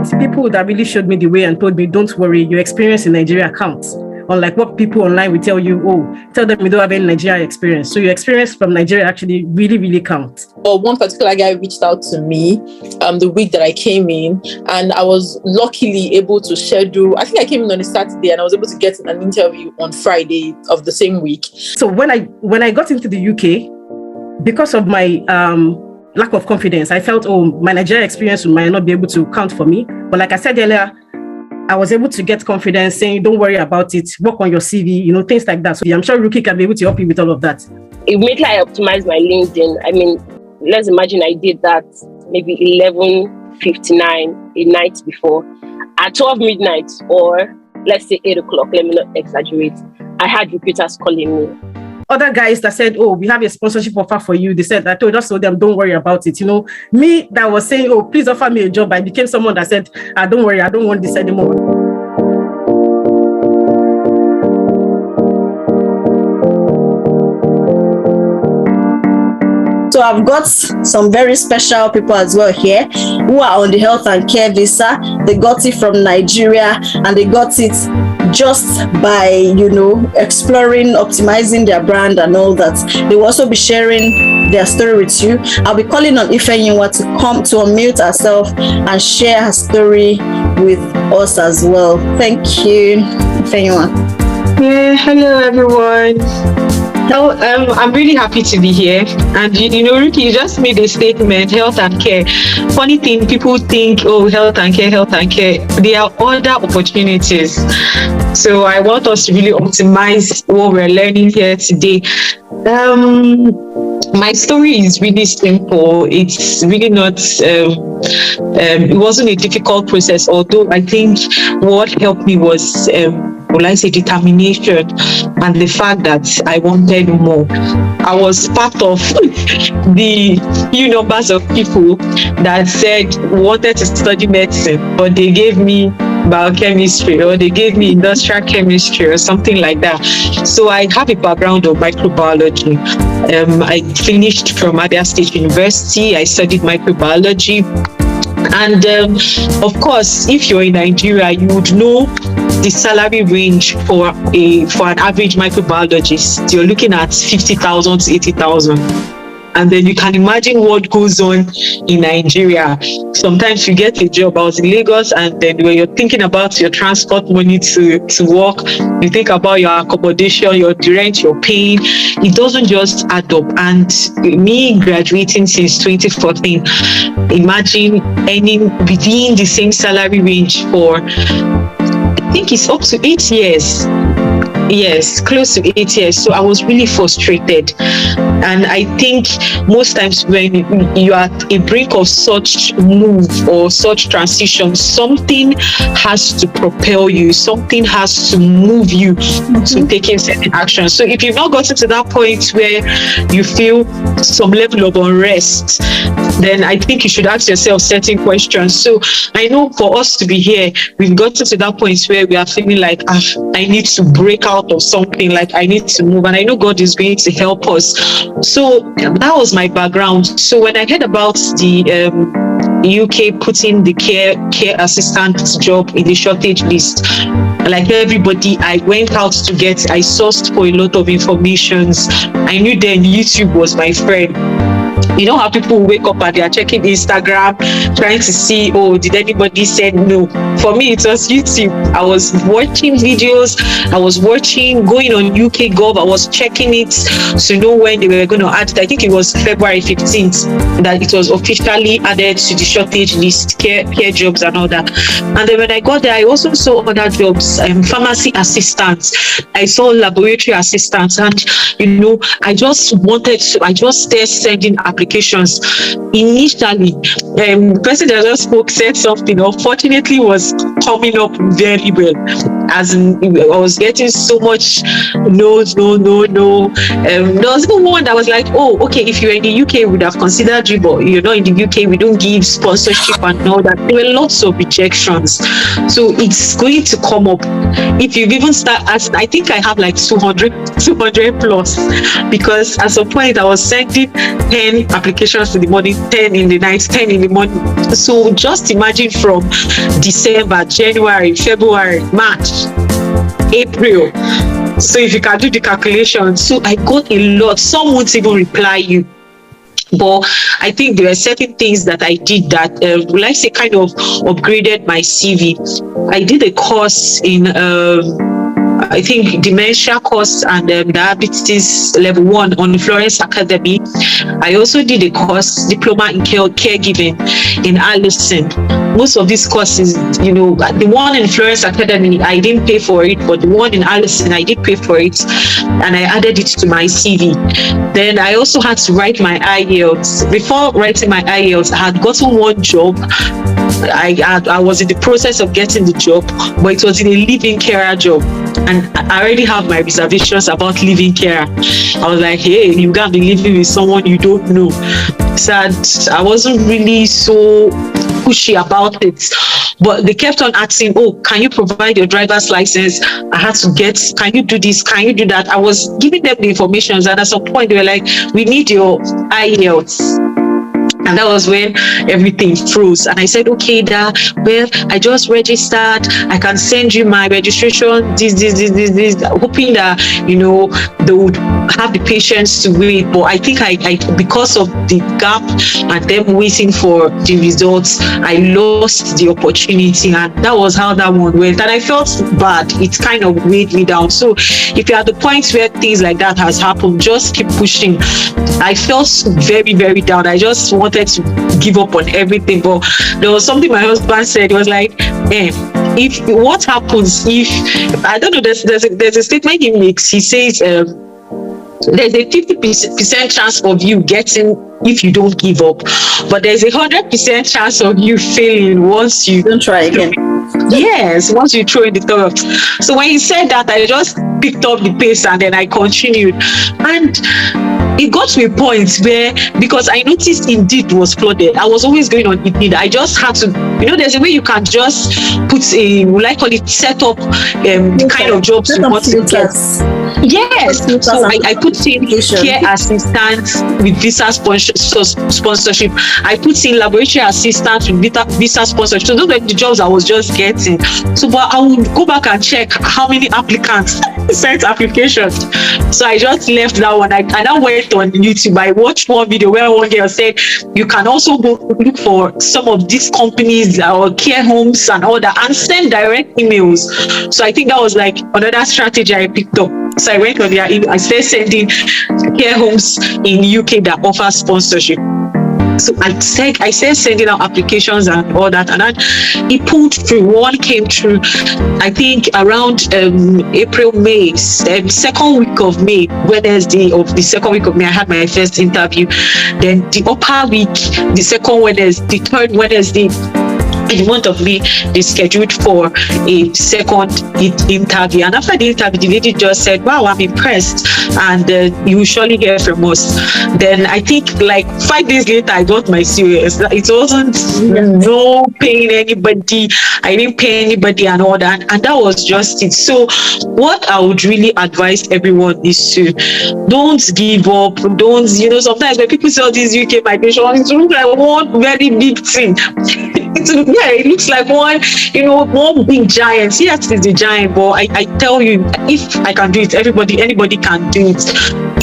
met people that really showed me the way and told me, don't worry, your experience in Nigeria counts. Unlike what people online will tell you, tell them you don't have any Nigeria experience. So your experience from Nigeria actually really, really counts. One particular guy reached out to me the week that I came in, and I was luckily able to schedule, I think I came in on a Saturday and I was able to get an interview on Friday of the same week. So when I got into the UK, because of my lack of confidence, I felt, my Nigeria experience might not be able to count for me. But like I said earlier, I was able to get confidence saying, don't worry about it, work on your CV, things like that. So I'm sure Rookie can be able to help you with all of that. Immediately I optimized my LinkedIn. I mean, let's imagine I did that maybe 11:59 a night before. At 12 midnight, or let's say 8 o'clock, let me not exaggerate, I had recruiters calling me. Other guys that said, we have a sponsorship offer for you. They said, I just told them, don't worry about it. Me that was saying, please offer me a job. I became someone that said, don't worry, I don't want this anymore. So I've got some very special people as well here who are on the health and care visa. They got it from Nigeria and they got it just by, exploring, optimizing their brand and all that. They will also be sharing their story with you. I'll be calling on Ifeyinwa to come to unmute herself and share her story with us as well. Thank you, Ifeyinwa. Yeah, hello everyone. I'm really happy to be here. And Ricky, you just made a statement, health and care. Funny thing, people think, health and care. There are other opportunities. So I want us to really optimize what we're learning here today. My story is really simple. It's really not, it wasn't a difficult process, although I think what helped me was, determination and the fact that I wanted more. I was part of the few numbers of people that said wanted to study medicine, but they gave me biochemistry or they gave me industrial chemistry or something like that. So I have a background of microbiology. I finished from Abia State University. I studied microbiology. And of course, if you're in Nigeria, you would know the salary range for an average microbiologist. You're looking at 50,000 to 80,000. And then you can imagine what goes on in Nigeria. Sometimes you get a job. I was in Lagos, and then when you're thinking about your transport money to work, you think about your accommodation, your rent, your paying. It doesn't just add up. And me graduating since 2014, imagine earning within the same salary range for, I think it's up to 8 years. Yes, close to 8 years. So I was really frustrated. And I think most times when you are at a brink of such move or such transition, something has to propel you, something has to move you to taking certain action. So if you've not gotten to that point where you feel some level of unrest, then I think you should ask yourself certain questions. So I know for us to be here, we've gotten to that point where we are feeling like, I need to break out of something, like I need to move, and I know God is going to help us. So that was my background. So when I heard about the UK putting the care assistant job in the shortage list, like everybody, I went out to I sourced for a lot of informations. I knew then YouTube was my friend. You don't have people who wake up and they are checking Instagram, trying to see, did anybody say no? For me, it was YouTube. I was watching videos. I was going on UK Gov. I was checking it to know when they were going to add it. I think it was February 15th that it was officially added to the shortage list, care jobs and all that. And then when I got there, I also saw other jobs, pharmacy assistants. I saw laboratory assistants. And, I just started sending applications. Initially, the person that just spoke said something, unfortunately, was coming up very well. as in, I was getting so much no. There was even one that was like, oh, okay, if you're in the UK, we would have considered you, but you're not in the UK, we don't give sponsorship and all that. There were lots of rejections. So it's going to come up. If you've even started asking, I think I have like 200 plus, because at some point I was sending 10 applications in the morning, 10 in the night, 10 in the morning. So just imagine from December, January, February, March, April. So if you can do the calculation, so I got a lot. Some won't even reply you. But I think there were certain things that I did that, like say, kind of upgraded my CV. I did a course in, I think, dementia course and diabetes level 1 on the Florence Academy. I also did a course, diploma in caregiving in Allison. Most of these courses, you know, the one in Florence Academy, I didn't pay for it, but the one in Allison, I did pay for it, and I added it to my CV. Then I also had to write my IELTS. Before writing my IELTS, I had gotten one job. I was in the process of getting the job, but it was in a living carer job, and I already have my reservations about living carer. I was like, hey, you can't be living with someone you don't know. So I wasn't really so pushy about it, but they kept on asking, oh, can you provide your driver's license? I had to get, can you do this, can you do that? I was giving them the information, and at some point they were like, we need your IELTS. And that was when everything froze. And I said, okay, well, I just registered. I can send you my registration, this, hoping that, you know, they would have the patience to wait. But I think I because of the gap and them waiting for the results, I lost the opportunity. And that was how that one went. And I felt bad. It kind of weighed me down. So if you're at the point where things like that has happened, just keep pushing. I felt very, very down. I just wanted to give up on everything. But there was something my husband said. He was like, if what happens if, I don't know, there's a statement he makes. He says there's a 50% chance of you getting if you don't give up, but there's 100% chance of you failing once you don't try again. Yes, once you throw in the towel. So when he said that, I just picked up the pace and then I continued. And it got to a point where, because I noticed Indeed was flooded, I was always going on Indeed. I just had to, you know, there's a way you can just put a, like call it, set up the kind of jobs you want to get. Yes, so I put in care assistant with visa sponsorship. I put in laboratory assistant with visa sponsorship. So those were the jobs I was just getting. So, but I would go back and check how many applicants sent applications. So I just left that one. I now went on YouTube. I watched one video where one girl said you can also go look for some of these companies or care homes and all that and send direct emails. So I think that was like another strategy I picked up. So I went on there. I started sending care homes in UK that offer sponsorship. So I started sending out applications and all that, and then it pulled through. One came through, I think around April, May, second week of May, Wednesday of the second week of May, I had my first interview. Then the upper week, the second Wednesday, the third Wednesday in the month of May, they scheduled for a second interview. And after the interview, the lady just said, wow, I'm impressed, and you will surely hear from us. Then I think like 5 days later, I got my COS. It wasn't no paying anybody. I didn't pay anybody and all that. And that was just it. So what I would really advise everyone is to don't give up. Don't, sometimes when people say this UK migration, it looks like one very big thing. It looks like one big giant. Yes, it's a giant, but I tell you, if I can do it, anybody can do it.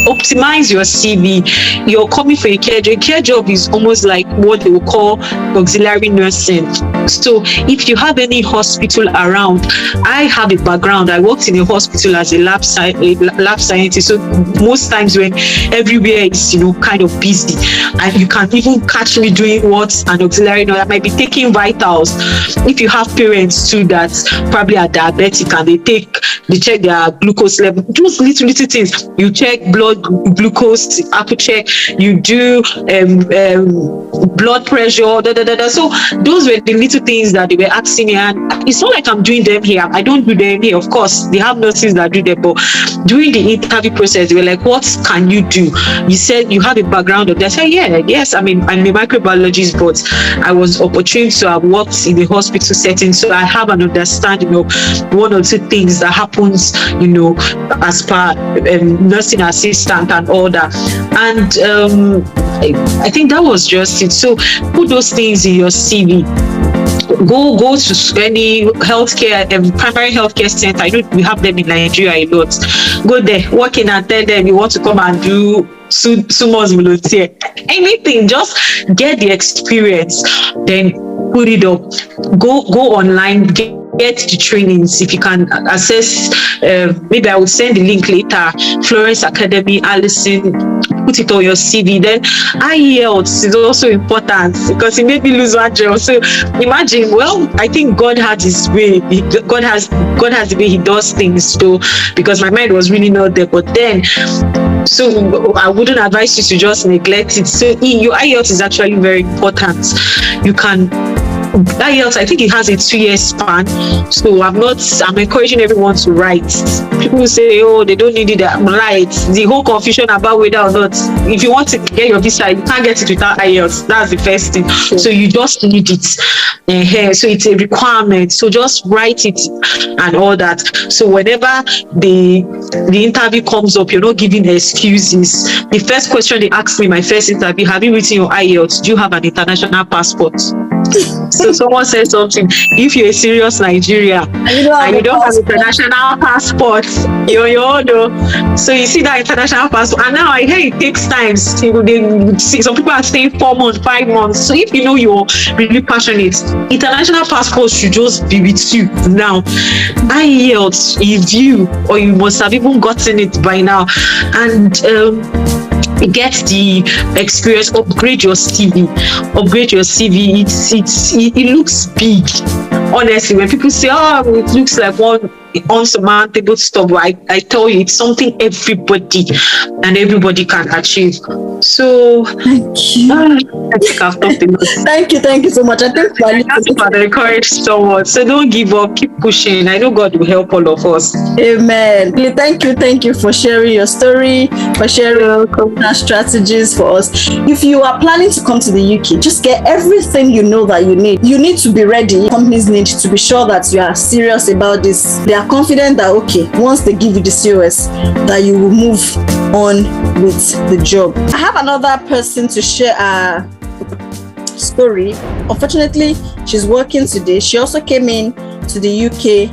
Optimize your CV. You're coming for a care job. A care job is almost like what they will call auxiliary nursing. So if you have any hospital around, I have a background. I worked in a hospital as a lab scientist. So most times when everywhere is kind of busy, and you can even catch me doing what an auxiliary nurse. I might be taking vitals. If you have parents too that probably are diabetic and they check their glucose level, those little things. You check blood glucose, apple check, you do blood pressure, So those were the little two things that they were asking me, and it's not like I'm doing them here. I don't do them here. Of course, they have nurses that do them, but during the interview process, they were like, what can you do? You said you have a background of that. I said, yes, I mean, I'm a microbiologist, but I was opportune to have worked in the hospital setting, so I have an understanding of one or two things that happens, as per nursing assistant and all that. And I think that was just it. So put those things in your CV. Go to any healthcare, primary healthcare center. I know we have them in Nigeria a lot. Go there, walk in and tell them you want to come and do Sumo's volunteer. Anything, just get the experience, then put it up. Go online, get the trainings. If you can access, maybe I will send the link later. Florence Academy, Allison, put it on your CV. Then IELTS is also important because it made me lose one job. So imagine, I think God has his way. God has the way he does things too, because my mind was really not there. But then, so I wouldn't advise you to just neglect it. So your IELTS is actually very important. You can IELTS, I think it has a 2-year span. So I'm encouraging everyone to write. People say, they don't need it. Write. The whole confusion about whether or not, if you want to get your visa, you can't get it without IELTS. That's the first thing. So you just need it. So it's a requirement. So just write it and all that. So whenever the interview comes up, you're not giving excuses. The first question they asked me, my first interview, have you written your IELTS? Do you have an international passport? So someone said something. If you're a serious Nigerian and you don't have an international passport, you're your own. So you see that international passport, and now I hear it takes time. Some people are staying 4 months, 5 months. So if you know you're really passionate, international passport should just be with you now. IELTS, if you must have even gotten it by now, and get the experience. Upgrade your CV. It looks big. Honestly, when people say, it looks like one unsurmountable stuff, I tell you, it's something everybody can achieve. So thank you. I think I've talked enough. Thank you so much. I think I encourage someone. So don't give up, keep pushing. I know God will help all of us. Amen. Thank you for sharing your story, for sharing strategies for us. If you are planning to come to the UK, just get everything you know that you need. You need to be ready. Companies need to be sure that you are serious about this. They are confident that once they give you the COS, that you will move on with the job. I have another person to share a story. Unfortunately, she's working today. She also came in to the UK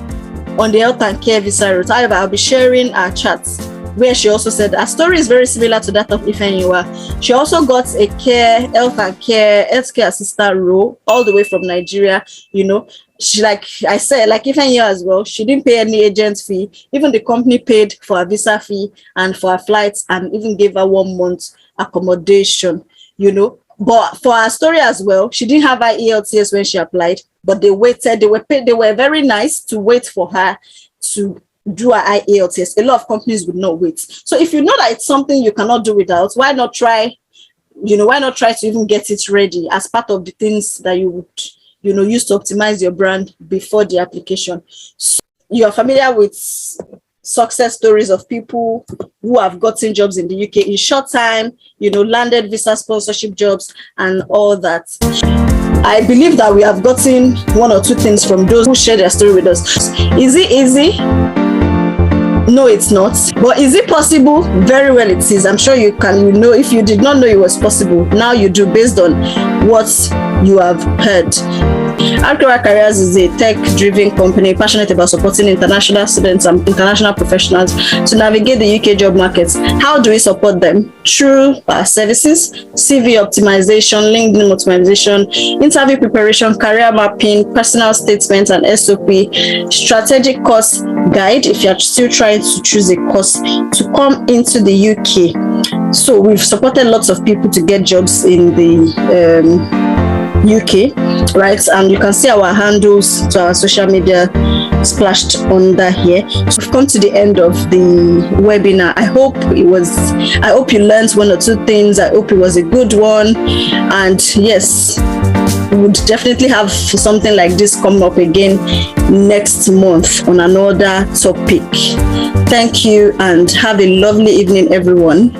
on the health and care visa route. However, I'll be sharing our chats where she also said her story is very similar to that of Ifeanyiwa. She also got a healthcare assistant role all the way from Nigeria. She, like I said, like Ifeanyiwa as well, she didn't pay any agent fee. Even the company paid for her visa fee and for her flights, and even gave her 1 month accommodation. But for her story as well, she didn't have her ELTS when she applied, but they waited. They were paid. They were very nice to wait for her to do her IELTS. A lot of companies would not wait. So if you know that it's something you cannot do without, why not try? Why not try to even get it ready as part of the things that you would, use to optimize your brand before the application? So you are familiar with success stories of people who have gotten jobs in the UK in short time, landed visa sponsorship jobs and all that. I believe that we have gotten 1 or 2 things from those who share their story with us. Is it easy? No, it's not. But is it possible? Very well it is. I'm sure you can, if you did not know it was possible, now you do based on what you have heard. Alcora Careers is a tech-driven company passionate about supporting international students and international professionals to navigate the UK job market. How do we support them? Through our services, CV optimization, LinkedIn optimization, interview preparation, career mapping, personal statements and SOP, strategic course guide if you're still trying to choose a course to come into the UK. So we've supported lots of people to get jobs in the UK, right? And you can see our handles to our social media splashed under here. So we've come to the end of the webinar. I hope you learned 1 or 2 things. I hope it was a good one. And yes, we would definitely have something like this come up again next month on another topic. Thank you and have a lovely evening, everyone.